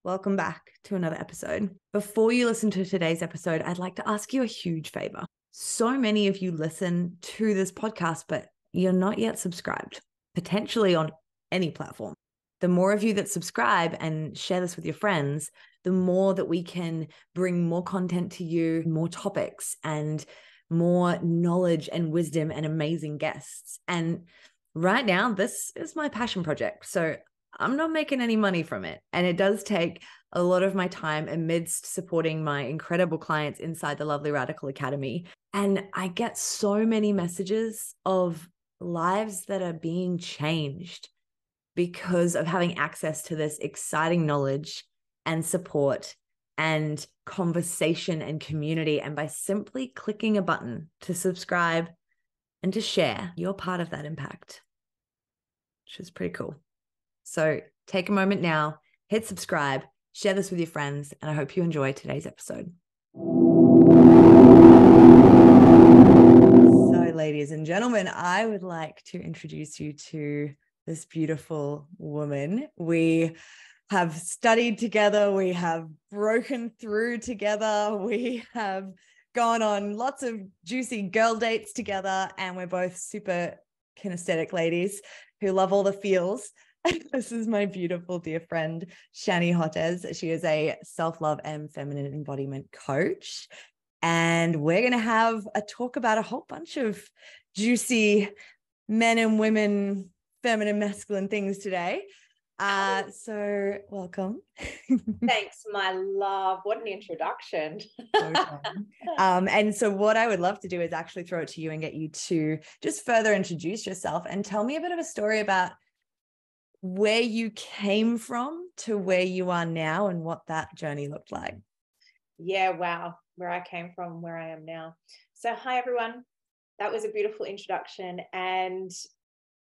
welcome back to another episode. Before you listen to today's episode, I'd like to ask you a huge favor. So many of you listen to this podcast, but you're not yet subscribed, potentially on any platform. The more of you that subscribe and share this with your friends, the more that we can bring more content to you, more topics and more knowledge and wisdom and amazing guests. And right now, this is my passion project. So I'm not making any money from it. And it does take a lot of my time amidst supporting my incredible clients inside the Lovely Radical Academy. And I get so many messages of lives that are being changed because of having access to this exciting knowledge and support and conversation and community. And by simply clicking a button to subscribe and to share, you're part of that impact, which is pretty cool. So take a moment now, hit subscribe, share this with your friends, and I hope you enjoy today's episode. So, ladies and gentlemen, I would like to introduce you to this beautiful woman. We have studied together, we have broken through together, we have gone on lots of juicy girl dates together, and we're both super kinesthetic ladies who love all the feels. This is my beautiful dear friend, Shannon Hottes. She is a self-love and feminine embodiment coach. And we're going to have a talk about a whole bunch of juicy men and women, feminine, masculine things today. So welcome. Thanks, my love. What an introduction. And so what I would love to do is actually throw it to you and get you to just further introduce yourself and tell me a bit of a story about where you came from to where you are now and what that journey looked like. Yeah, wow. Where I came from, where I am now. So hi, everyone. That was a beautiful introduction. And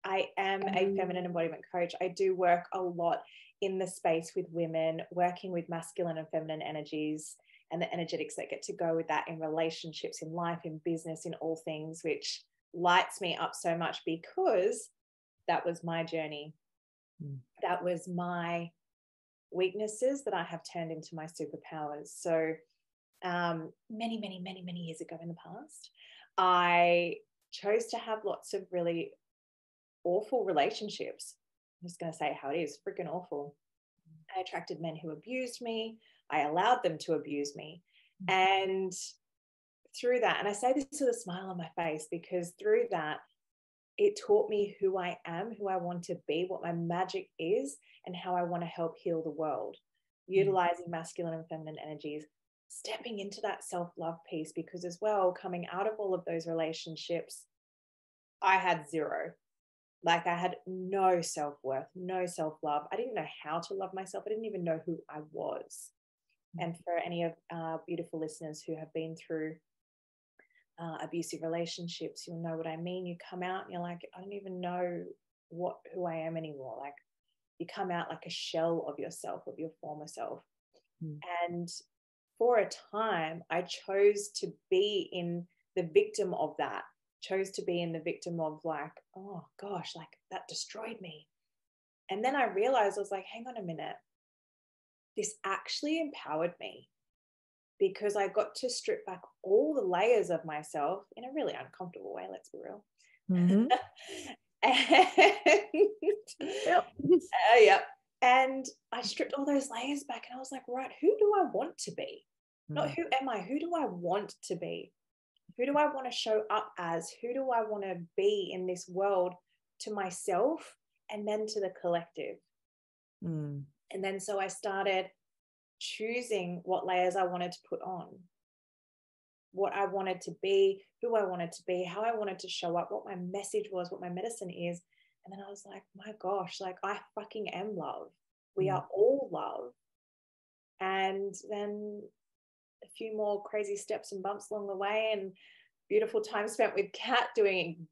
I am a feminine embodiment coach. I do work a lot in the space with women, working with masculine and feminine energies and the energetics that get to go with that in relationships, in life, in business, in all things, which lights me up so much because that was my journey. That was my weaknesses that I have turned into my superpowers. So many years ago in the past, I chose to have lots of really awful relationships. I'm just going to say how it is, freaking awful. I attracted men who abused me. I allowed them to abuse me. And through that, and I say this with a smile on my face because through that, it taught me who I am, who I want to be, what my magic is, and how I want to help heal the world, utilizing masculine and feminine energies, stepping into that self-love piece, because as well, coming out of all of those relationships, I had zero. Like I had no self-worth, no self-love. I didn't know how to love myself. I didn't even know who I was. And for any of our beautiful listeners who have been through abusive relationships, you'll know what I mean. You come out and you're like, I don't even know who I am anymore. Like you come out like a shell of yourself, of your former self. And for a time, I chose to be in the victim of that, chose to be in the victim of like, oh gosh, like that destroyed me. And then I realized, I was like, hang on a minute, this actually empowered me, because I got to strip back all the layers of myself in a really uncomfortable way, let's be real. Mm-hmm. Yeah. And I stripped all those layers back and I was like, right, who do I want to be? Not who am I? Who do I want to be? Who do I want to show up as? Who do I want to be in this world, to myself and then to the collective? And then so I started choosing what layers I wanted to put on, what I wanted to be, who I wanted to be, how I wanted to show up, what my message was, what my medicine is. And then I was like, my gosh, like I fucking am love. We are all love. And then a few more crazy steps and bumps along the way, and beautiful time spent with Kat doing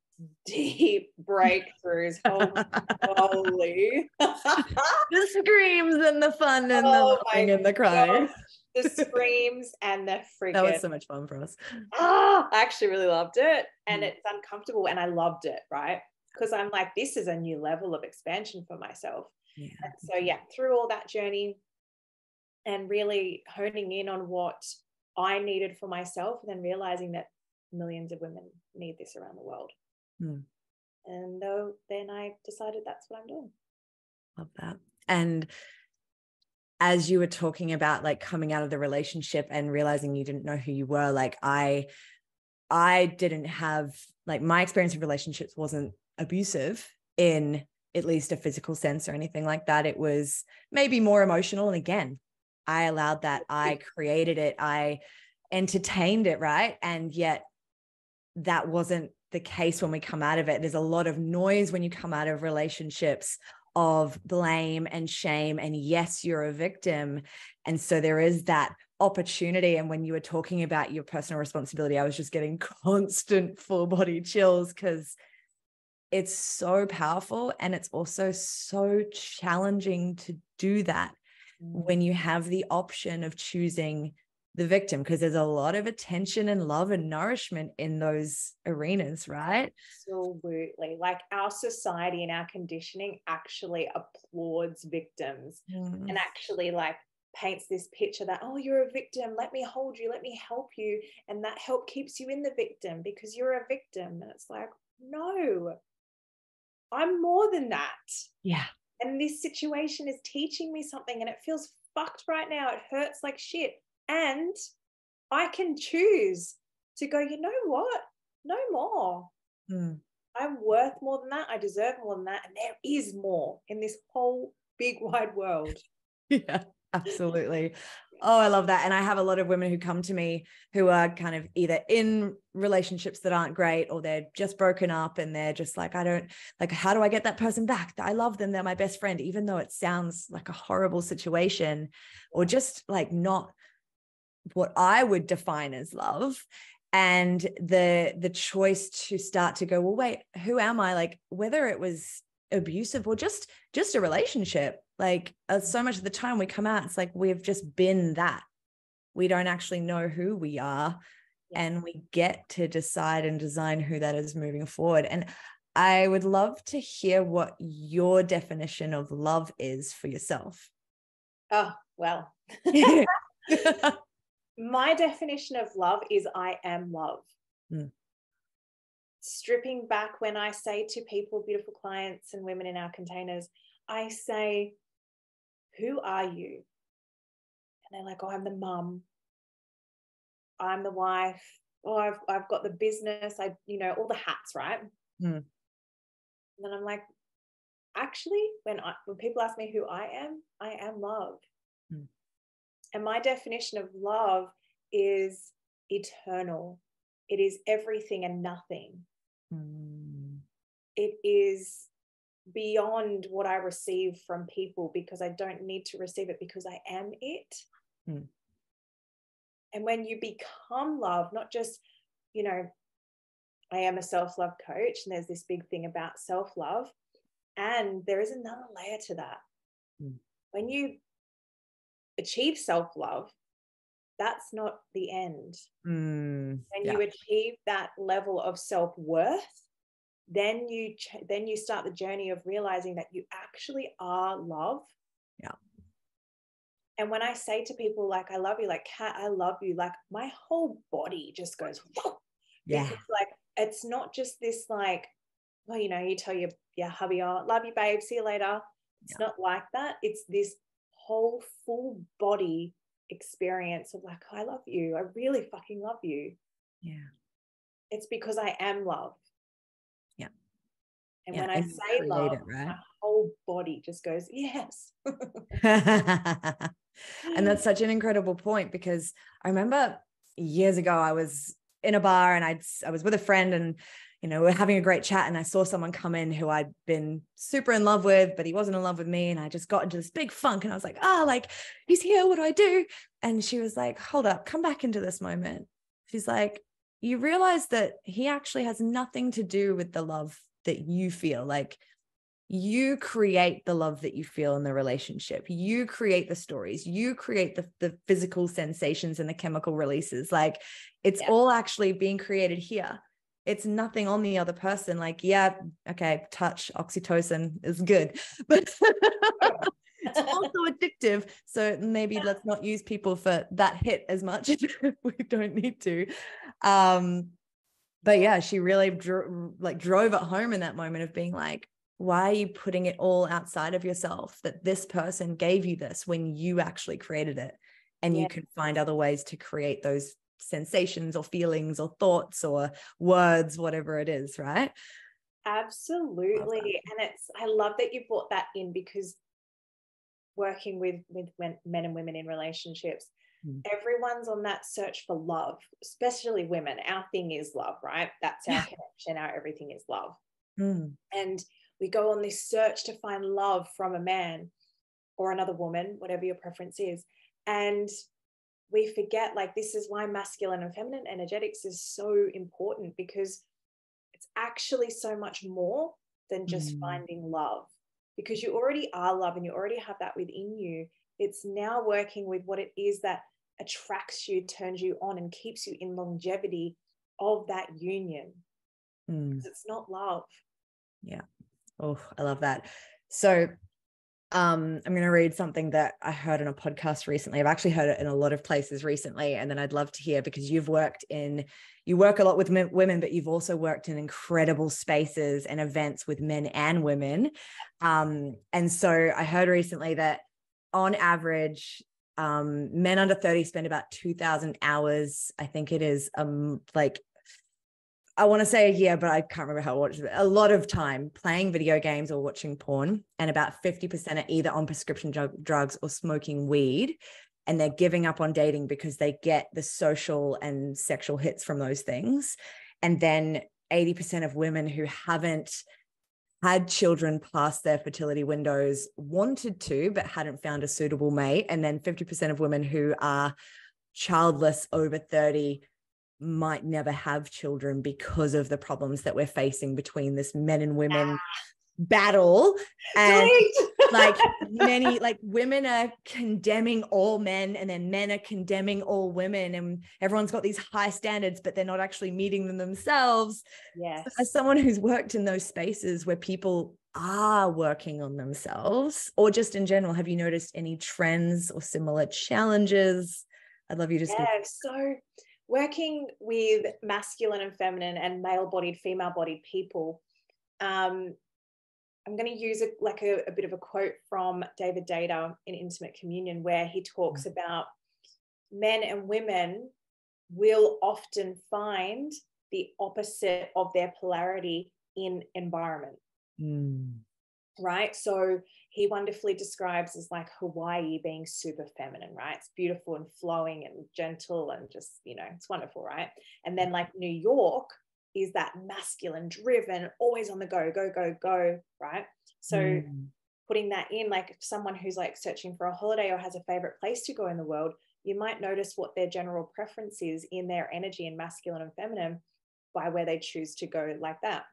deep breakthroughs. Holy. The screams and the fun and the laughing and the crying. The screams and the freaking. That was so much fun for us. I actually really loved it. And it's uncomfortable and I loved it, right? Because I'm like, this is a new level of expansion for myself. And so, through all that journey, and really honing in on what I needed for myself, and then realizing that millions of women need this around the world. And then I decided that's what I'm doing. Love that. And as you were talking about like coming out of the relationship and realizing you didn't know who you were, like I didn't have, like, my experience of relationships wasn't abusive in at least a physical sense or anything like that. It was maybe more emotional. And again, I allowed that. I created it. I entertained it, right? And yet that wasn't the case when we come out of it. There's a lot of noise when you come out of relationships of blame and shame. And yes, you're a victim. And so there is that opportunity. And when you were talking about your personal responsibility, I was just getting constant full body chills, because it's so powerful. And it's also so challenging to do that when you have the option of choosing the victim, because there's a lot of attention and love and nourishment in those arenas, right? Absolutely. Like, our society and our conditioning actually applauds victims and actually like paints this picture that, oh, you're a victim, let me hold you, let me help you. And that help keeps you in the victim because you're a victim. And it's like, no, I'm more than that. Yeah. And this situation is teaching me something, and it feels fucked right now. It hurts like shit. And I can choose to go, you know what? No more. I'm worth more than that. I deserve more than that. And there is more in this whole big wide world. Yeah, absolutely. Oh, I love that. And I have a lot of women who come to me who are kind of either in relationships that aren't great, or they're just broken up and they're just like, I don't, like, how do I get that person back? I love them. They're my best friend, even though it sounds like a horrible situation, or just like not what I would define as love. And the choice to start to go, well, wait, who am I? Like, whether it was abusive or just a relationship, like so much of the time we come out, it's like we've just been that. We don't actually know who we are, and we get to decide and design who that is moving forward. And I would love to hear what your definition of love is for yourself. Oh, well. My definition of love is I am love. Stripping back, when I say to people, beautiful clients and women in our containers, I say, who are you? And they're like, oh, I'm the mum. I'm the wife. Oh, I've got the business. All the hats, right? And then I'm like, actually, when people ask me who I am love. And my definition of love is eternal. It is everything and nothing. It is beyond what I receive from people, because I don't need to receive it, because I am it. And when you become love, not just, I am a self-love coach, and there's this big thing about self-love, and there is another layer to that. When you achieve self-love, that's not the end. When you achieve that level of self-worth, then you start the journey of realizing that you actually are love. And when I say to people, like, I love you, like, Kat, I love you, like, my whole body just goes, whoa. Because, like, it's not just this, like, well, you tell your hubby, oh, love you, babe, see you later. It's not like that. It's this whole full body experience of like, I love you. I really fucking love you. It's because I am love. And when I say love, right? My whole body just goes, yes. And that's such an incredible point, because I remember years ago, I was in a bar and I was with a friend, and, we're having a great chat, and I saw someone come in who I'd been super in love with, but he wasn't in love with me. And I just got into this big funk, and I was like, like, he's here. What do I do? And she was like, hold up, come back into this moment. She's like, you realize that he actually has nothing to do with the love that you feel. Like, you create the love that you feel in the relationship. You create the stories. You create the physical sensations and the chemical releases. Like, it's all actually being created here. It's nothing on the other person. Like, okay, touch, oxytocin is good, but It's also addictive. So maybe let's not use people for that hit as much. We don't need to. But yeah, she really drove it home in that moment of being like, why are you putting it all outside of yourself, that this person gave you this when you actually created it? And you can find other ways to create those sensations or feelings or thoughts or words, whatever it is, right? Absolutely. And I love that you brought that in, because working with men and women in relationships, everyone's on that search for love, especially women. Our thing is love, right? That's our connection. Our everything is love. And we go on this search to find love from a man or another woman, whatever your preference is. And we forget, like, this is why masculine and feminine energetics is so important, because it's actually so much more than just finding love, because you already are love and you already have that within you. It's now working with what it is that attracts you, turns you on, and keeps you in longevity of that union. Because it's not love. Yeah. Oh, I love that. So I'm going to read something that I heard in a podcast recently. I've actually heard it in a lot of places recently. And then I'd love to hear, because you work a lot with women, but you've also worked in incredible spaces and events with men and women. And so I heard recently that on average, men under 30 spend about 2,000 hours, I think it is, I want to say a year, but I can't remember how much, a lot of time playing video games or watching porn. And about 50% are either on prescription drugs or smoking weed. And they're giving up on dating because they get the social and sexual hits from those things. And then 80% of women who haven't had children past their fertility windows wanted to, but hadn't found a suitable mate. And then 50% of women who are childless over 30 might never have children because of the problems that we're facing between this men and women battle. And like women are condemning all men, and then men are condemning all women, and everyone's got these high standards, but they're not actually meeting them themselves. Yes. So as someone who's worked in those spaces where people are working on themselves, or just in general, have you noticed any trends or similar challenges? I'd love you to speak. So working with masculine and feminine and male-bodied, female-bodied people, I'm going to use a bit of a quote from David Data in Intimate Communion, where he talks about men and women will often find the opposite of their polarity in environment. Right? So he wonderfully describes as like Hawaii being super feminine, right? It's beautiful and flowing and gentle and just, it's wonderful, right? And then like New York is that masculine, driven, always on the go, go, go, go, right? So putting that in, like someone who's like searching for a holiday or has a favorite place to go in the world, you might notice what their general preference is in their energy in masculine and feminine by where they choose to go, like that,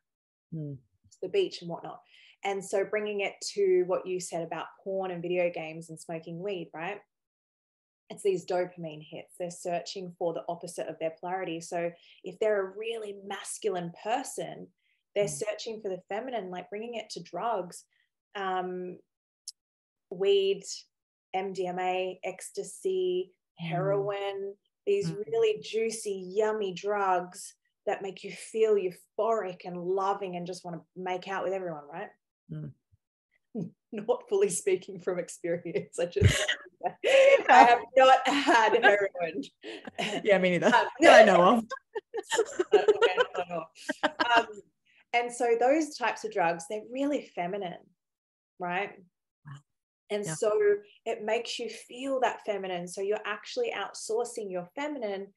to the beach and whatnot. And so bringing it to what you said about porn and video games and smoking weed, right? It's these dopamine hits. They're searching for the opposite of their polarity. So if they're a really masculine person, they're searching for the feminine, like bringing it to drugs, weed, MDMA, ecstasy, heroin, these really juicy, yummy drugs that make you feel euphoric and loving and just want to make out with everyone, right? Not fully speaking from experience. I have not had heroin. Yeah, me neither. I know of. And so those types of drugs, they're really feminine, right? And so it makes you feel that feminine. So you're actually outsourcing your feminine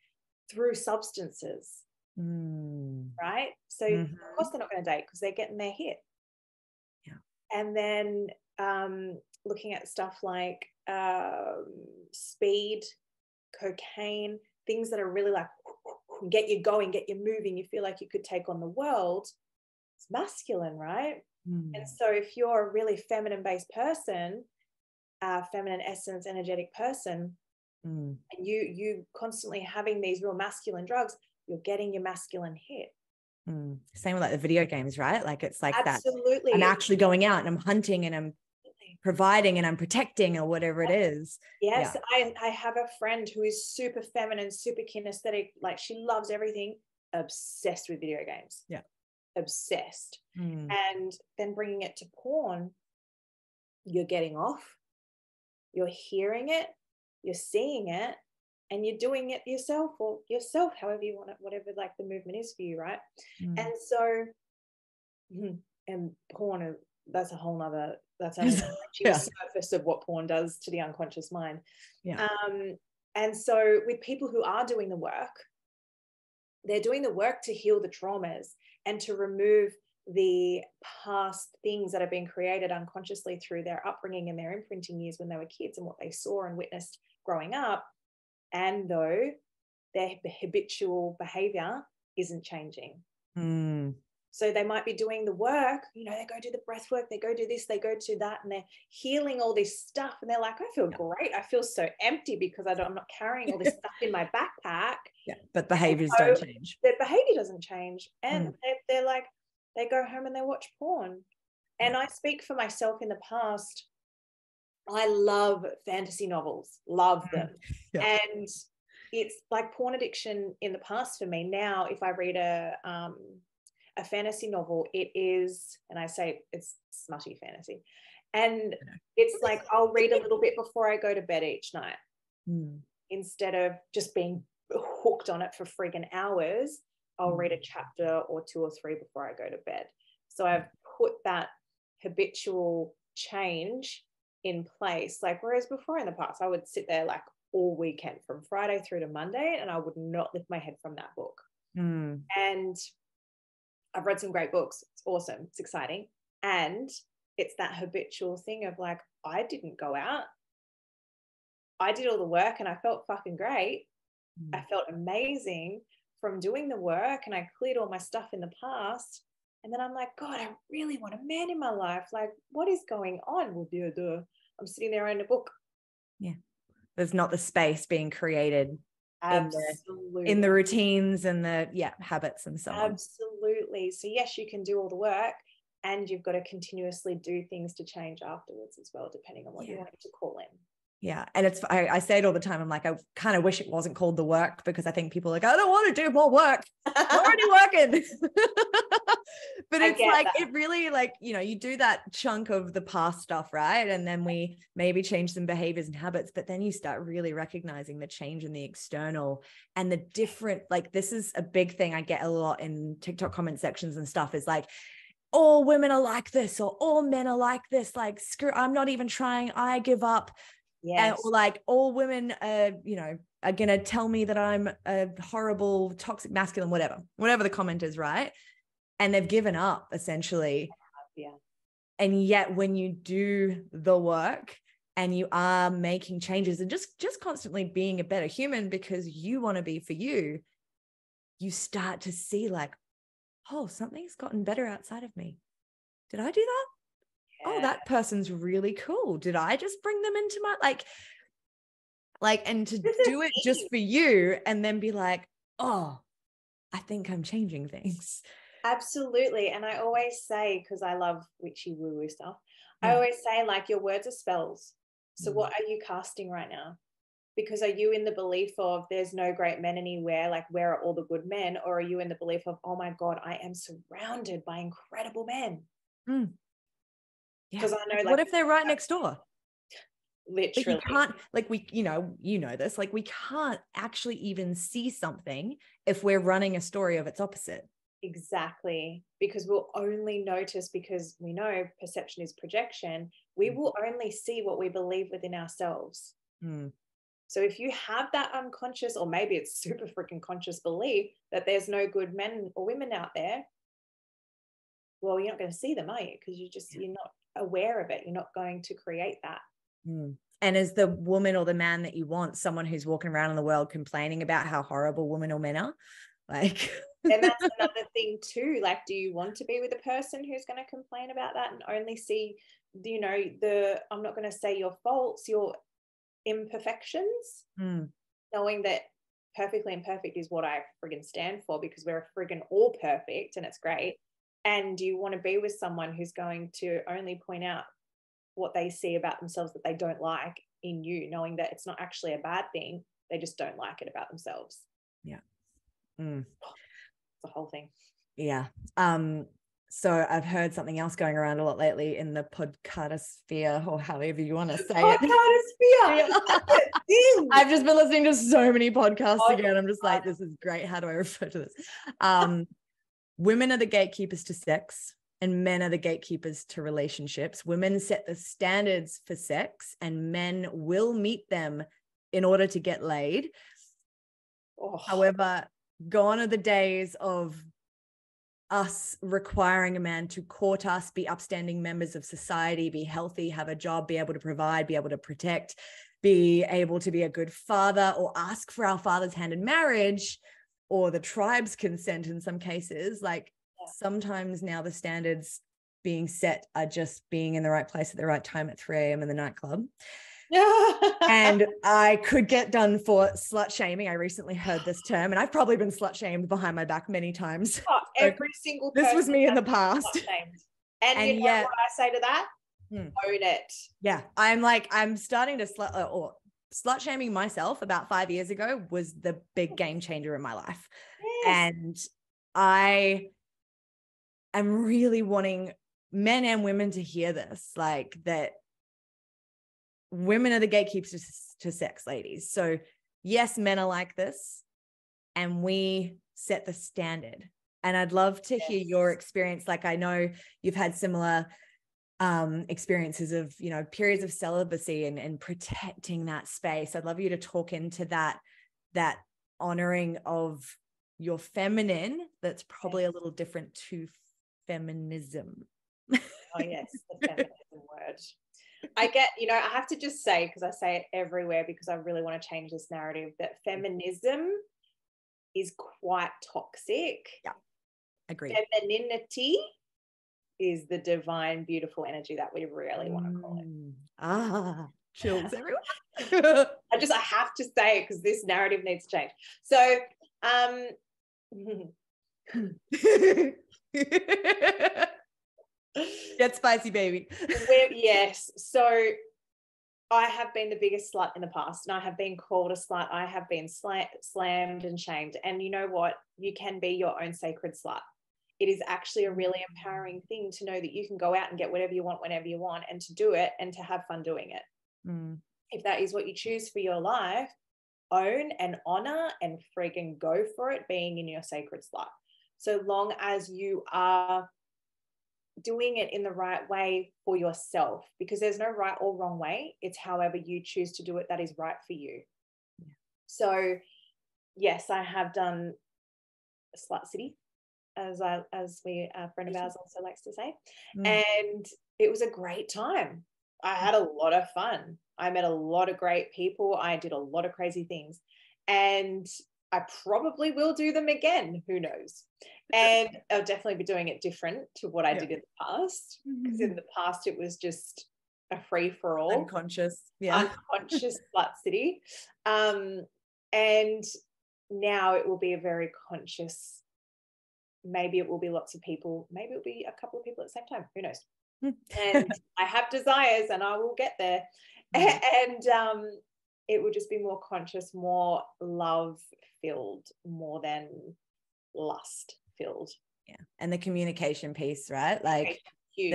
through substances, right? So of course they're not going to date because they're getting their hit. And then looking at stuff like speed, cocaine, things that are really like get you going, get you moving, you feel like you could take on the world. It's masculine, right? And so if you're a really feminine-based person, feminine essence, energetic person, and you constantly having these real masculine drugs, you're getting your masculine hit. Same with like the video games, right? Like it's like absolutely that. I'm actually going out and I'm hunting and I'm providing and I'm protecting or whatever it is. Yes. Yeah. I have a friend who is super feminine, super kinesthetic. Like she loves everything, obsessed with video games. Yeah. Obsessed. And then bringing it to porn, you're getting off, you're hearing it, you're seeing it, and you're doing it yourself, however you want it, whatever like the movement is for you, right? And so, and porn, that's a whole surface of what porn does to the unconscious mind. Yeah. And so with people who are doing the work, they're doing the work to heal the traumas and to remove the past things that have been created unconsciously through their upbringing and their imprinting years when they were kids and what they saw and witnessed growing up. And though their habitual behavior isn't changing. So they might be doing the work, you know, they go do the breath work, they go do this, they go to that, and they're healing all this stuff. And they're like, I feel great. I feel so empty because I'm not carrying all this stuff in my backpack. Yeah, but behaviors don't change. Their behavior doesn't change. And they're like, they go home and they watch porn. And I speak for myself in the past. I love fantasy novels, love them. Yeah. And it's like porn addiction in the past for me. Now, if I read a fantasy novel, it is, and I say it's smutty fantasy. And it's like, I'll read a little bit before I go to bed each night instead of just being hooked on it for friggin' hours. I'll read a chapter or 2 or 3 before I go to bed. So I've put that habitual change in place. Like, whereas before in the past, I would sit there like all weekend from Friday through to Monday, and I would not lift my head from that book. And I've read some great books. It's awesome. It's exciting. And it's that habitual thing of like, I didn't go out. I did all the work and I felt fucking great. I felt amazing from doing the work, and I cleared all my stuff in the past. And then I'm like, God, I really want a man in my life. Like, what is going on? Well, I'm sitting there in a book. Yeah. There's not the space being created Absolutely. in the routines and the habits and so on. Absolutely. So yes, you can do all the work, and you've got to continuously do things to change afterwards as well, depending on what you want it to call in. Yeah. And I say it all the time. I'm like, I kind of wish it wasn't called the work, because I think people are like, I don't want to do more work. I'm already working. But it's like, that. It really, like, you know, you do that chunk of the past stuff, right? And then we maybe change some behaviors and habits, but then you start really recognizing the change in the external and the different, like, this is a big thing I get a lot in TikTok comment sections and stuff, is like, all women are like this, or all men are like this. Like, screw, I'm not even trying. I give up. Yes. Or like, all women you know, are going to tell me that I'm a horrible, toxic masculine, whatever the comment is, right? And they've given up essentially. Yeah. And yet when you do the work and you are making changes and just constantly being a better human because you want to be for you, you start to see like, oh, something's gotten better outside of me. Did I do that? Oh, that person's really cool. Did I just bring them into my like, and to do it just for you and then be like, oh, I think I'm changing things. Absolutely. And I always say, because I love witchy woo-woo stuff, I always say, like, your words are spells. So what are you casting right now? Because are you in the belief of there's no great men anywhere, like, where are all the good men? Or are you in the belief of, oh my God, I am surrounded by incredible men? Because I know, like, what if they're right next door? Literally. Like, you can't, like, you know this, like, we can't actually even see something if we're running a story of its opposite. Exactly. Because we'll only notice, because we know perception is projection, we will only see what we believe within ourselves. So if you have that unconscious, or maybe it's super freaking conscious belief that there's no good men or women out there, well, you're not going to see them, are you? Because you're not aware of it. You're not going to create that. And is the woman or the man that you want someone who's walking around in the world complaining about how horrible women or men are? Like, and that's another thing too. Like, do you want to be with a person who's going to complain about that and only see, you know, I'm not going to say your faults, your imperfections, knowing that perfectly imperfect is what I friggin' stand for, because we're friggin' all perfect and it's great. And do you want to be with someone who's going to only point out what they see about themselves that they don't like in you, knowing that it's not actually a bad thing. They just don't like it about themselves. Yeah. It's the whole thing. Yeah. So I've heard something else going around a lot lately in the podcastosphere, or however you want to say it. Podcastosphere. I've just been listening to so many podcasts again. I'm just like, this is great. How do I refer to this? Women are the gatekeepers to sex, and men are the gatekeepers to relationships. Women set the standards for sex, and men will meet them in order to get laid. However, gone are the days of us requiring a man to court us, be upstanding members of society, be healthy, have a job, be able to provide, be able to protect, be able to be a good father, or ask for our father's hand in marriage, or the tribe's consent in some cases. Like, sometimes now the standards being set are just being in the right place at the right time at 3 a.m. in the nightclub. And I could get done for slut shaming. I recently heard this term, and I've probably been slut shamed behind my back many times. Every single person. This was me in the past. And you know what I say to that? Own it. Yeah. I'm starting to slut shaming myself about 5 years ago was the big game changer in my life. Yes. And I am really wanting men and women to hear this, like, that women are the gatekeepers to sex, ladies. So yes, men are like this, and we set the standard. And I'd love to hear your experience. Like, I know you've had similar experiences of, you know, periods of celibacy and protecting that space. I'd love you to talk into that honoring of your feminine that's probably a little different to feminism. Oh yes, the feminism word. I get, you know, I have to just say, because I say it everywhere, because I really want to change this narrative, that feminism is quite toxic. Yeah, agreed. Femininity is the divine, beautiful energy that we really want to call it. Chills everywhere. I have to say it because this narrative needs to change. So, get spicy, baby. Yes. So I have been the biggest slut in the past, and I have been called a slut. I have been slammed and shamed. And you know what? You can be your own sacred slut. It is actually a really empowering thing to know that you can go out and get whatever you want, whenever you want, and to do it and to have fun doing it. If that is what you choose for your life, own and honor and freaking go for it, being in your sacred slut. So long as you are doing it in the right way for yourself, because there's no right or wrong way. It's however you choose to do it that is right for you. Yeah. So yes, I have done Slut City, as a friend of ours also likes to say. And it was a great time. I had a lot of fun. I met a lot of great people. I did a lot of crazy things, and I probably will do them again. Who knows? And I'll definitely be doing it different to what I did in the past, because in the past it was just a free-for-all. Unconscious Slut City. And now it will be a very conscious, maybe it will be lots of people, maybe it'll be a couple of people at the same time, who knows? And I have desires and I will get there. And it will just be more conscious, more love-filled, more than lust-filled. Yeah. And the communication piece, right? Like, huge.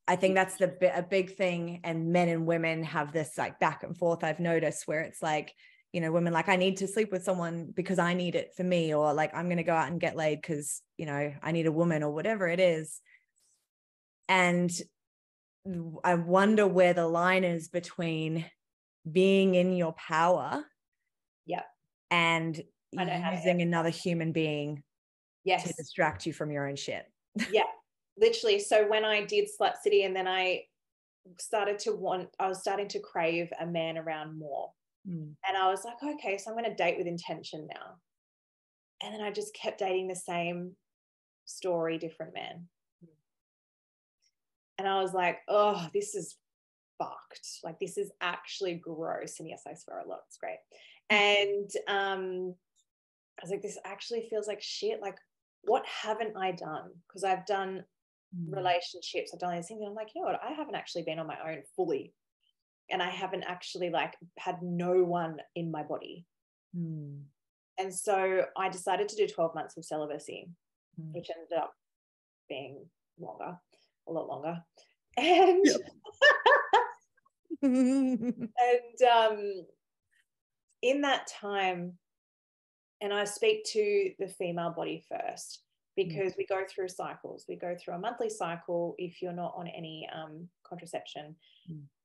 I think that's a big thing. And men and women have this like back and forth, I've noticed, where it's like, you know, women like, I need to sleep with someone because I need it for me, or like, I'm going to go out and get laid because, you know, I need a woman, or whatever it is. And I wonder where the line is between being in your power and using another human being to distract you from your own shit. Yeah, literally. So when I did Slut City, and then I was starting to crave a man around more. And I was like, okay, so I'm going to date with intention now. And then I just kept dating the same story, different man. And I was like, oh, this is fucked. Like, this is actually gross. And yes, I swear a lot. It's great. And I was like, this actually feels like shit. Like, what haven't I done? Because I've done relationships. I've done these things. And I'm like, you know what? I haven't actually been on my own fully. And I haven't actually like had no one in my body. And so I decided to do 12 months of celibacy, which ended up being longer, a lot longer. And, and in that time, and I speak to the female body first, because we go through cycles. We go through a monthly cycle. If you're not on any contraception,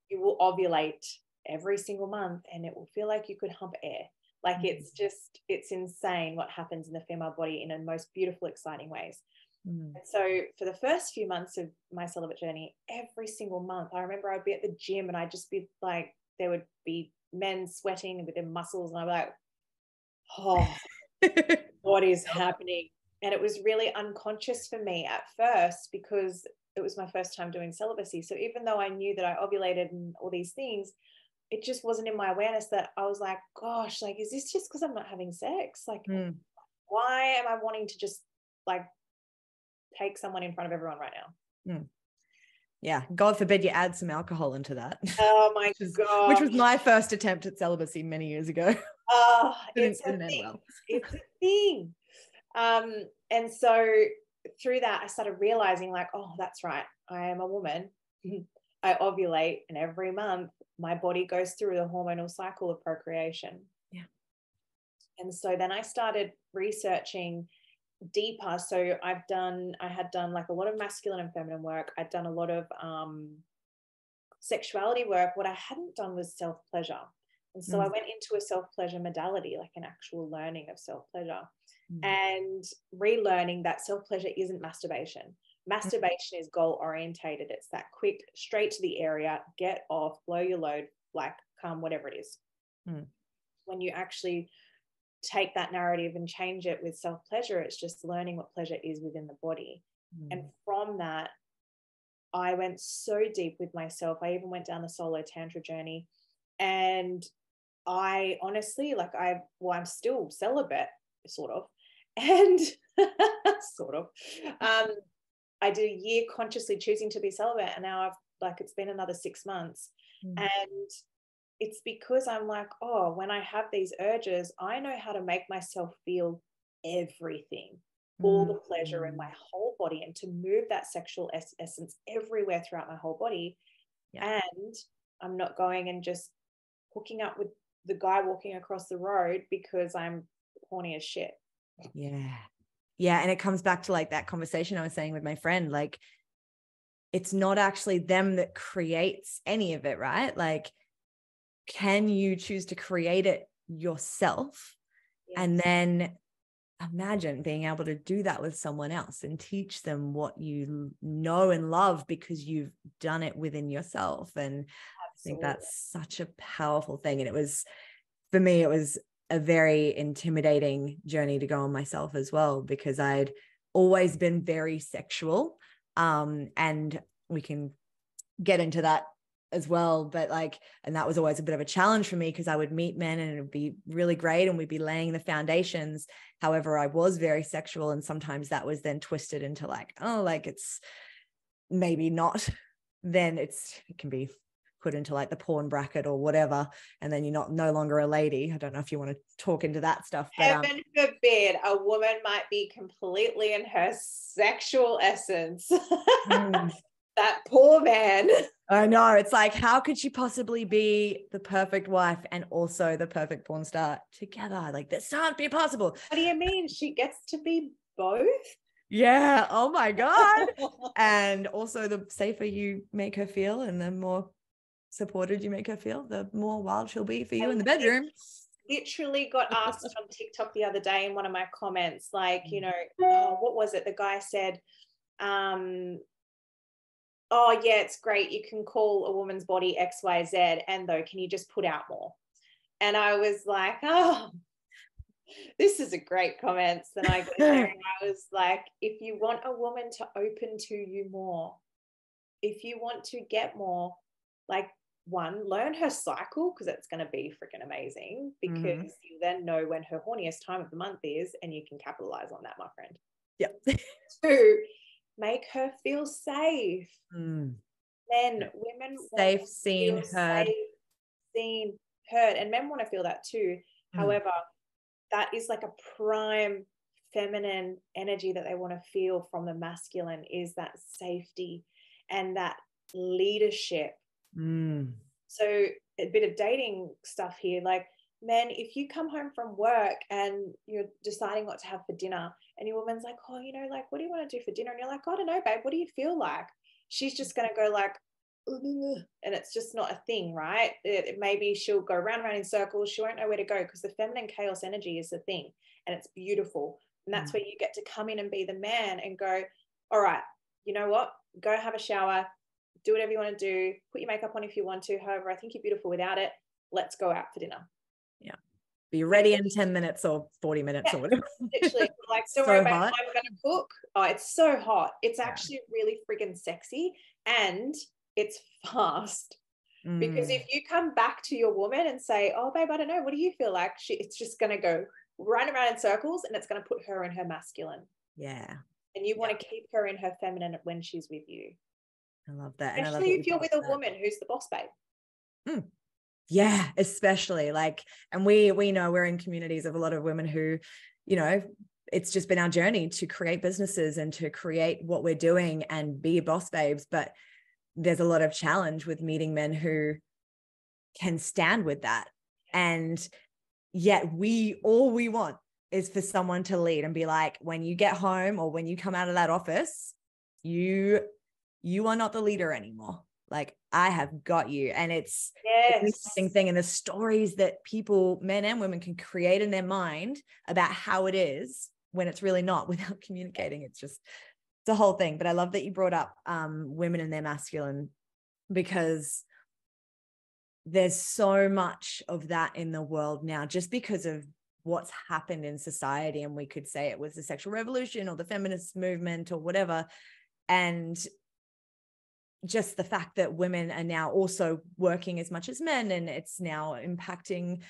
you will ovulate every single month, and it will feel like you could hump air. Like it's insane what happens in the female body in the most beautiful, exciting ways. And so for the first few months of my celibate journey, every single month, I remember I'd be at the gym and I'd just be like, there would be men sweating with their muscles, and I'd be like, oh, what is happening? And it was really unconscious for me at first, because it was my first time doing celibacy. So even though I knew that I ovulated and all these things, it just wasn't in my awareness that I was like, gosh, like, is this just because I'm not having sex? Like, why am I wanting to just like take someone in front of everyone right now? Yeah. God forbid you add some alcohol into that. Oh my God. Which was my first attempt at celibacy many years ago. Oh, It's a thing. It's a thing. And so through that, I started realizing like, oh, that's right. I am a woman. I ovulate, and every month my body goes through the hormonal cycle of procreation. Yeah. And so then I started researching deeper. So I had done like a lot of masculine and feminine work. I'd done a lot of sexuality work. What I hadn't done was self-pleasure. And so I went into a self-pleasure modality, like an actual learning of self-pleasure, and relearning that self-pleasure isn't masturbation. Masturbation is goal orientated. It's that quick, straight to the area, get off, blow your load, like come, whatever it is. When you actually take that narrative and change it with self-pleasure, it's just learning what pleasure is within the body. And from that, I went so deep with myself. I even went down the solo tantra journey, and I honestly, like I'm still celibate, sort of, and sort of. I did a year consciously choosing to be celibate, and now it's been another 6 months. And it's because I'm like, oh, when I have these urges, I know how to make myself feel everything, all the pleasure in my whole body, and to move that sexual essence everywhere throughout my whole body. And I'm not going and just hooking up with the guy walking across the road because I'm horny as shit. Yeah. And it comes back to like that conversation I was saying with my friend, like, it's not actually them that creates any of it, right? Like, can you choose to create it yourself? And then imagine being able to do that with someone else and teach them what you know and love because you've done it within yourself. And I think that's such a powerful thing. And it was, for me, it was a very intimidating journey to go on myself as well, because I'd always been very sexual. And we can get into that as well. But and that was always a bit of a challenge for me, because I would meet men and it would be really great and we'd be laying the foundations. However, I was very sexual, and sometimes that was then twisted into it's maybe not, then it can be put into the porn bracket or whatever, and then you're no longer a lady. I don't know if you want to talk into that stuff, but heaven forbid a woman might be completely in her sexual essence. That poor man. I know. It's like, how could she possibly be the perfect wife and also the perfect porn star together? Like, this can't be possible. What do you mean? She gets to be both? Yeah. Oh my God. And also, the safer you make her feel and the more supported you make her feel, the more wild she'll be for you in the bedroom. Literally got asked on TikTok the other day in one of my comments, what was it? The guy said, oh yeah, it's great, you can call a woman's body XYZ, and though, can you just put out more? And I was like, oh, this is a great comment. Then I got there and I was like, if you want a woman to open to you more, if you want to get more, one, learn her cycle, because it's going to be freaking amazing, because you then know when her horniest time of the month is, and you can capitalize on that, my friend. Yeah. Two, make her feel safe. Mm. Then women Safe, want to seen, feel heard. safe, seen, heard, and men want to feel that too. However, that is like a prime feminine energy that they want to feel from the masculine, is that safety and that leadership. So a bit of dating stuff here, like, men, if you come home from work and you're deciding what to have for dinner, and your woman's like, oh, you know, like, what do you want to do for dinner? And you're like, I don't know, babe, what do you feel like? She's just going to go like, and it's just not a thing, right? Maybe she'll go round in circles. She won't know where to go, because the feminine chaos energy is the thing, and it's beautiful. And that's where you get to come in and be the man and go, all right, you know what? Go have a shower, do whatever you want to do, put your makeup on if you want to. However, I think you're beautiful without it. Let's go out for dinner. Yeah. Be ready in 10 minutes or 40 minutes or whatever. Literally, like, don't worry about how I'm going to cook. Oh, it's so hot. It's actually really friggin' sexy, and it's fast. Because if you come back to your woman and say, oh, babe, I don't know, what do you feel like? It's just going to go right around in circles, and it's going to put her in her masculine. Yeah. And you want to keep her in her feminine when she's with you. I love that. Especially, and I love if you're with a woman who's the boss babe. Yeah, especially like, and we know we're in communities of a lot of women who, you know, it's just been our journey to create businesses and to create what we're doing and be boss babes. But there's a lot of challenge with meeting men who can stand with that. And yet all we want is for someone to lead and be like, when you get home or when you come out of that office, you are not the leader anymore. Like, I have got you. And it's an interesting thing. And the stories that people, men and women, can create in their mind about how it is when it's really not, without communicating. It's a whole thing. But I love that you brought up women and their masculine, because there's so much of that in the world now, just because of what's happened in society. And we could say it was the sexual revolution or the feminist movement or whatever. And just the fact that women are now also working as much as men, and it's now impacting,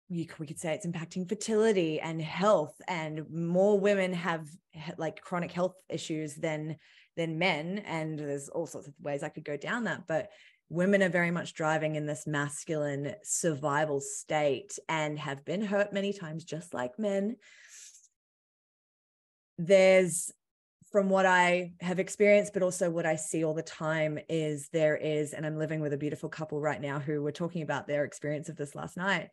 we could say it's impacting fertility and health, and more women have like chronic health issues than men. And there's all sorts of ways I could go down that, but women are very much driving in this masculine survival state and have been hurt many times, just like men. From what I have experienced, but also what I see all the time, is and I'm living with a beautiful couple right now who were talking about their experience of this last night.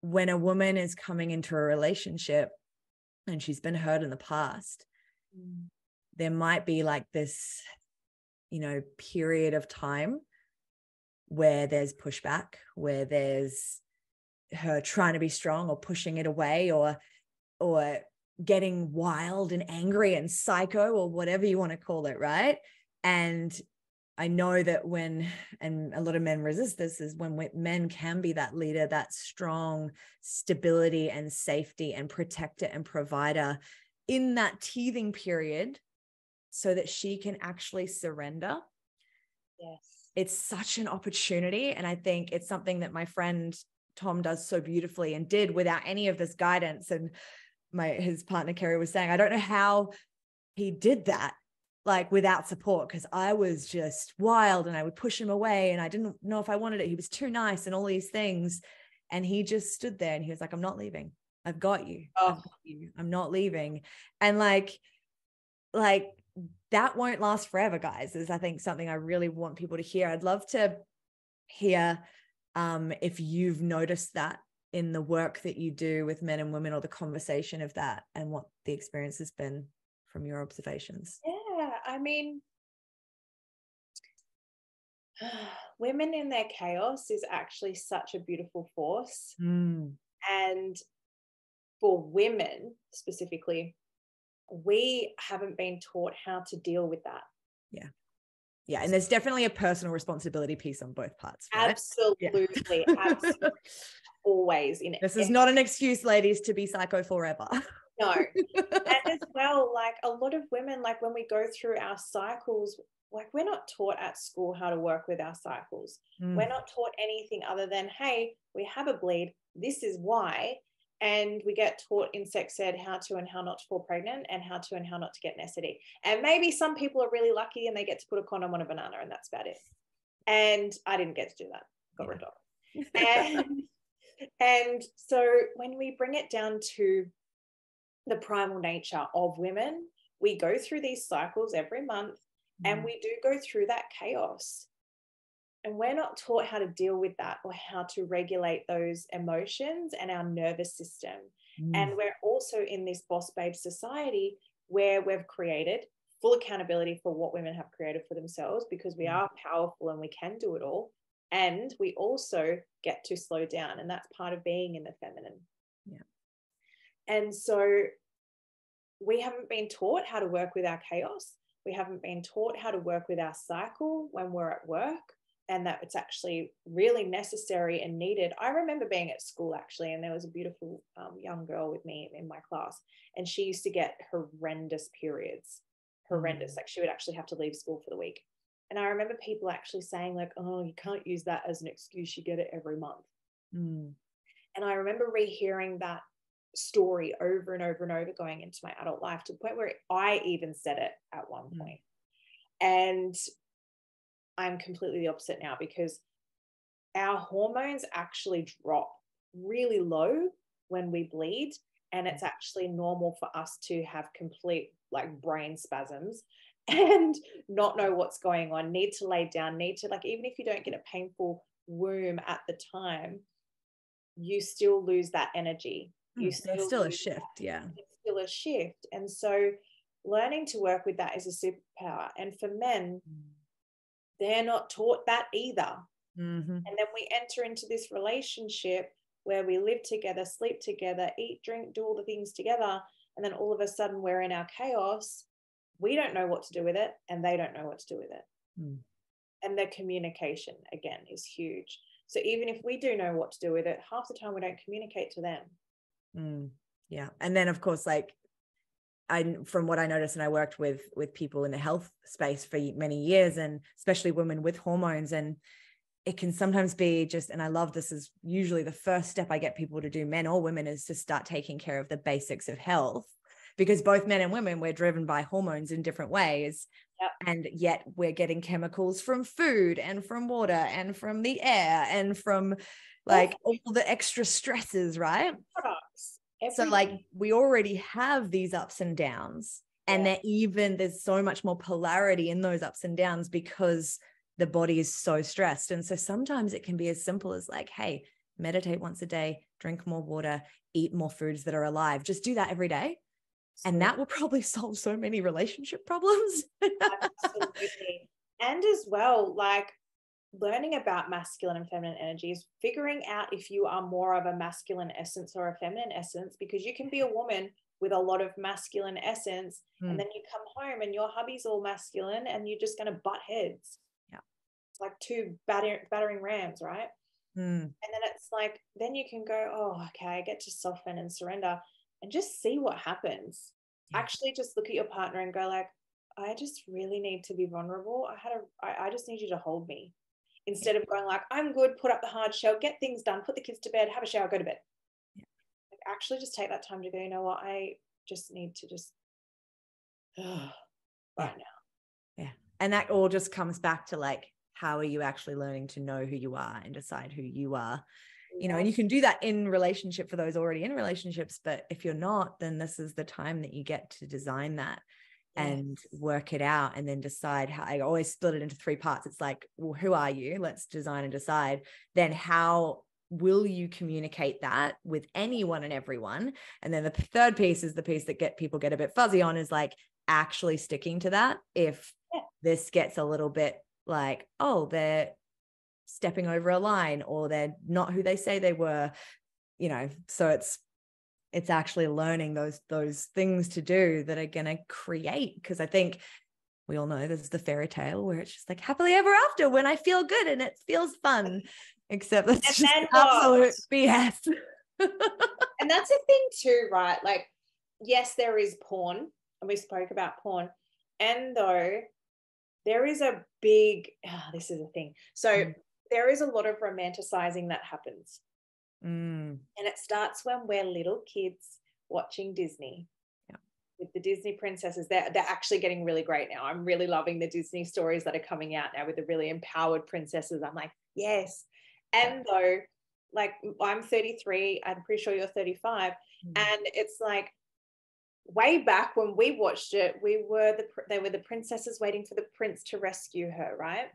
When a woman is coming into a relationship and she's been hurt in the past, there might be like this, you know, period of time where there's pushback, where there's her trying to be strong or pushing it away, or getting wild and angry and psycho, or whatever you want to call it, right? And I know that and a lot of men resist this, is when men can be that leader, that strong stability and safety and protector and provider in that teething period, so that she can actually surrender. Yes. It's such an opportunity. And I think it's something that my friend Tom does so beautifully, and did without any of this guidance. And his partner Kerry was saying, I don't know how he did that, like without support, because I was just wild and I would push him away and I didn't know if I wanted it. He was too nice and all these things. And he just stood there and he was like, I'm not leaving. I've got you. I've got you. I'm not leaving. And like that won't last forever, guys, is I think something I really want people to hear. I'd love to hear if you've noticed that in the work that you do with men and women, or the conversation of that, and what the experience has been from your observations. Yeah, I mean, women in their chaos is actually such a beautiful force. And for women specifically, we haven't been taught how to deal with that. Yeah. And there's definitely a personal responsibility piece on both parts, right? Absolutely. Absolutely. Always. This is not an excuse, ladies, to be psycho forever. No. And as well, like a lot of women, like when we go through our cycles, like we're not taught at school how to work with our cycles. We're not taught anything other than, hey, we have a bleed. This is why. And we get taught in sex ed how to and how not to fall pregnant, and how to and how not to get an STD. And maybe some people are really lucky and they get to put a condom on a banana, and that's about it. And I didn't get to do that. Got rid of it. And so when we bring it down to the primal nature of women, we go through these cycles every month, and we do go through that chaos. And we're not taught how to deal with that, or how to regulate those emotions and our nervous system. And we're also in this boss babe society where we've created full accountability for what women have created for themselves, because we are powerful and we can do it all. And we also get to slow down. And that's part of being in the feminine. Yeah. And so we haven't been taught how to work with our chaos. We haven't been taught how to work with our cycle when we're at work, and that it's actually really necessary and needed. I remember being at school, actually, and there was a beautiful young girl with me in my class, and she used to get horrendous periods. Horrendous. Like, she would actually have to leave school for the week. And I remember people actually saying, like, oh, you can't use that as an excuse. You get it every month. And I remember rehearing that story over and over and over going into my adult life, to the point where I even said it at one point. And I'm completely the opposite now, because our hormones actually drop really low when we bleed, and it's actually normal for us to have complete like brain spasms and not know what's going on, need to lay down, need to, like, even if you don't get a painful womb at the time, you still lose that energy. There's still a shift. Yeah. It's still a shift. And so learning to work with that is a superpower. And for men, they're not taught that either. And then we enter into this relationship where we live together, sleep together, eat, drink, do all the things together. And then all of a sudden we're in our chaos. We don't know what to do with it, and they don't know what to do with it. And the communication, again, is huge. So even if we do know what to do with it, half the time we don't communicate to them. Yeah. And then, of course, like, from what I noticed, and I worked with people in the health space for many years, and especially women with hormones, and it can sometimes be just, and I love this, is usually the first step I get people to do, men or women, is to start taking care of the basics of health, because both men and women, we're driven by hormones in different ways. And yet we're getting chemicals from food and from water and from the air and from like all the extra stresses, right? Products. So like, we already have these ups and downs, and there's so much more polarity in those ups and downs because the body is so stressed. And so sometimes it can be as simple as like, hey, meditate once a day, drink more water, eat more foods that are alive. Just do that every day. And that will probably solve so many relationship problems. Absolutely. And as well, like, learning about masculine and feminine energies, figuring out if you are more of a masculine essence or a feminine essence, because you can be a woman with a lot of masculine essence, and then you come home and your hubby's all masculine, and you're just going to butt heads. It's like two battering rams, right? And then it's like, then you can go, oh, okay, I get to soften and surrender and just see what happens. Actually just look at your partner and go like, I just really need to be vulnerable. I just need you to hold me. Instead of going like, I'm good, put up the hard shell, get things done, put the kids to bed, have a shower, go to bed. Like, actually just take that time to go, you know what, I just need to just right now. And that all just comes back to like, how are you actually learning to know who you are and decide who you are? You know, and you can do that in relationship for those already in relationships, but if you're not, then this is the time that you get to design that and work it out, and then decide how. I always split it into 3 parts. It's like, well, who are you? Let's design and decide. Then how will you communicate that with anyone and everyone? And then the third piece is the piece that people get a bit fuzzy on, is like actually sticking to that. If this gets a little bit like, oh, they're stepping over a line, or they're not who they say they were, you know. So it's actually learning those things to do that are going to create, because I think we all know there's the fairy tale where it's just like happily ever after when I feel good and it feels fun, except that's just absolute BS. And that's a thing too, right? Like, yes, there is porn, and we spoke about porn, and though there is a big, this is a thing. So there is a lot of romanticizing that happens. Mm. And it starts when we're little kids watching Disney. Yeah. With the Disney princesses. They're actually getting really great now. I'm really loving the Disney stories that are coming out now with the really empowered princesses. I'm like, yes. And though, like, I'm 33, I'm pretty sure you're 35. And it's like, way back when we watched it, they were the princesses waiting for the prince to rescue her, right?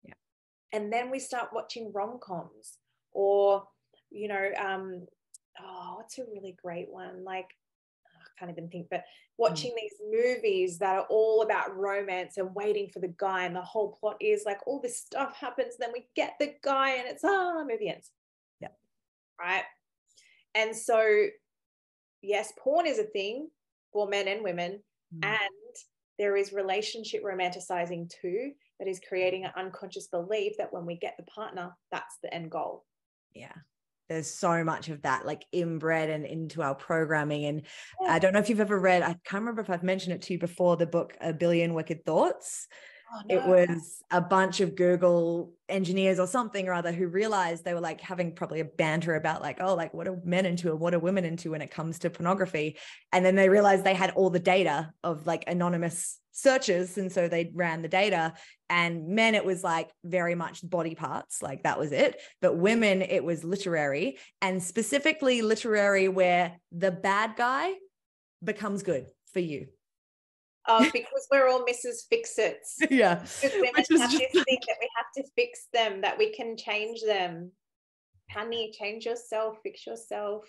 Yeah. And then we start watching rom-coms, or what's a really great one? Like, I can't even think, but watching these movies that are all about romance and waiting for the guy, and the whole plot is like all this stuff happens, then we get the guy and it's movie ends. Yeah. Right. And so, yes, porn is a thing for men and women, and there is relationship romanticizing too, that is creating an unconscious belief that when we get the partner, that's the end goal. Yeah. There's so much of that, like, inbred and into our programming. And I don't know if you've ever read, I can't remember if I've mentioned it to you before, the book A Billion Wicked Thoughts. Oh, no. It was a bunch of Google engineers or something or other who realized they were like having probably a banter about like, oh, like, what are men into and what are women into when it comes to pornography? And then they realized they had all the data of like anonymous searches. And so they ran the data, and men, it was like very much body parts, like that was it. But women, it was literary, and specifically literary where the bad guy becomes good for you. Because we're all Mrs. Fix-Its. Yeah. Because women have this thing that we have to fix them, that we can change them. Honey, change yourself, fix yourself.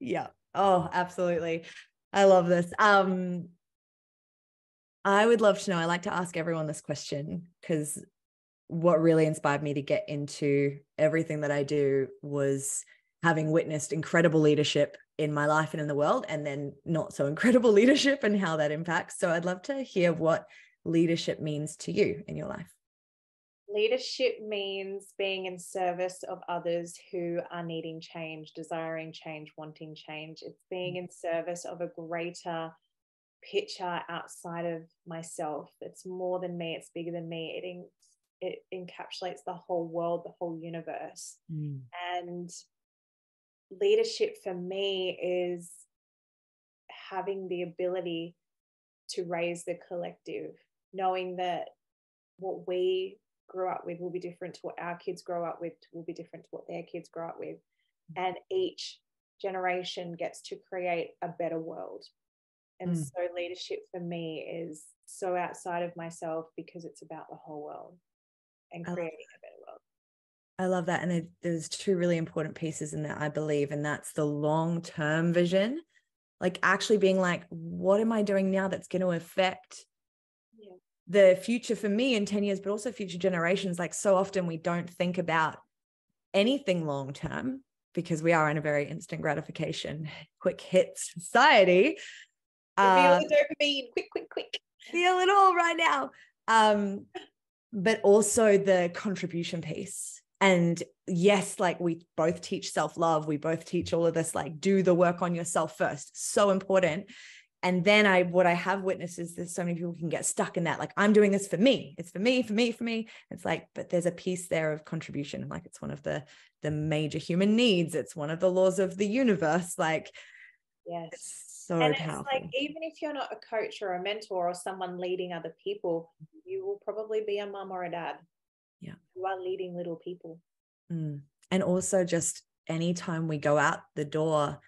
Yeah. Oh, absolutely. I love this. I would love to know, I like to ask everyone this question, because what really inspired me to get into everything that I do was having witnessed incredible leadership in my life and in the world, and then not so incredible leadership and how that impacts. So I'd love to hear what leadership means to you in your life. Leadership means being in service of others who are needing change, desiring change, wanting change. It's being in service of a greater picture outside of myself. It's more than me. It's bigger than me. It encapsulates the whole world, the whole universe. And leadership for me is having the ability to raise the collective, knowing that what we grew up with will be different to what our kids grow up with, will be different to what their kids grow up with. And each generation gets to create a better world. And so leadership for me is so outside of myself, because it's about the whole world and creating a better world. I love that. And there's two really important pieces in that, I believe, and that's the long-term vision, like actually being like, what am I doing now that's going to affect the future for me in 10 years, but also future generations? Like, so often we don't think about anything long-term because we are in a very instant gratification, quick hit society. Feel the dopamine, quick. Feel it all right now. But also the contribution piece. And yes, like, we both teach self-love. We both teach all of this, like, do the work on yourself first. So important. And then what I have witnessed is that so many people can get stuck in that. Like, I'm doing this for me. It's for me. It's like, but there's a piece there of contribution. Like, it's one of the major human needs. It's one of the laws of the universe. Like, yes. It's so and powerful. It's like, even if you're not a coach or a mentor or someone leading other people, you will probably be a mum or a dad. Yeah. You are leading little people. And also, just anytime we go out the door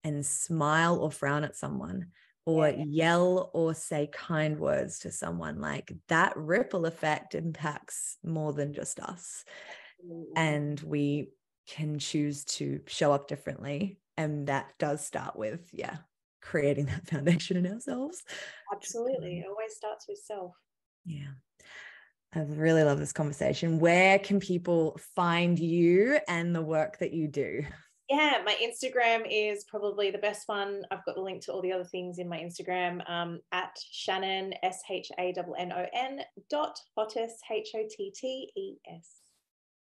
and smile or frown at someone, or yell or say kind words to someone, like, that ripple effect impacts more than just us. And we can choose to show up differently. And that does start with, creating that foundation in ourselves. Absolutely. It always starts with self. Yeah. I really love this conversation. Where can people find you and the work that you do? Yeah, my Instagram is probably the best one. I've got the link to all the other things in my Instagram, at Shannon, SHANNON .Hottes, HOTTES.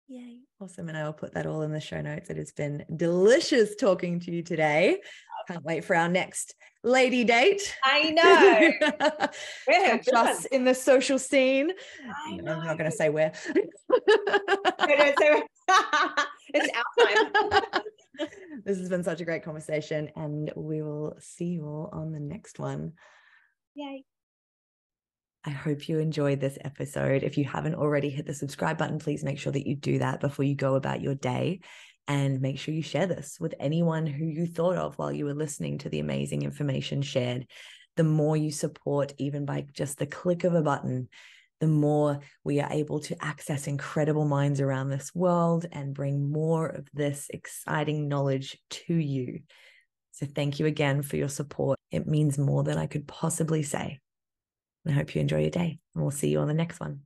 Yay. Awesome. And I will put that all in the show notes. It has been delicious talking to you today. Can't wait for our next lady date. I know. Catch us in the social scene. I'm not going to say where. It's our time. This has been such a great conversation, and we will see you all on the next one. Yay. I hope you enjoyed this episode. If you haven't already hit the subscribe button, please make sure that you do that before you go about your day. And make sure you share this with anyone who you thought of while you were listening to the amazing information shared. The more you support, even by just the click of a button, the more we are able to access incredible minds around this world and bring more of this exciting knowledge to you. So thank you again for your support. It means more than I could possibly say. I hope you enjoy your day, and we'll see you on the next one.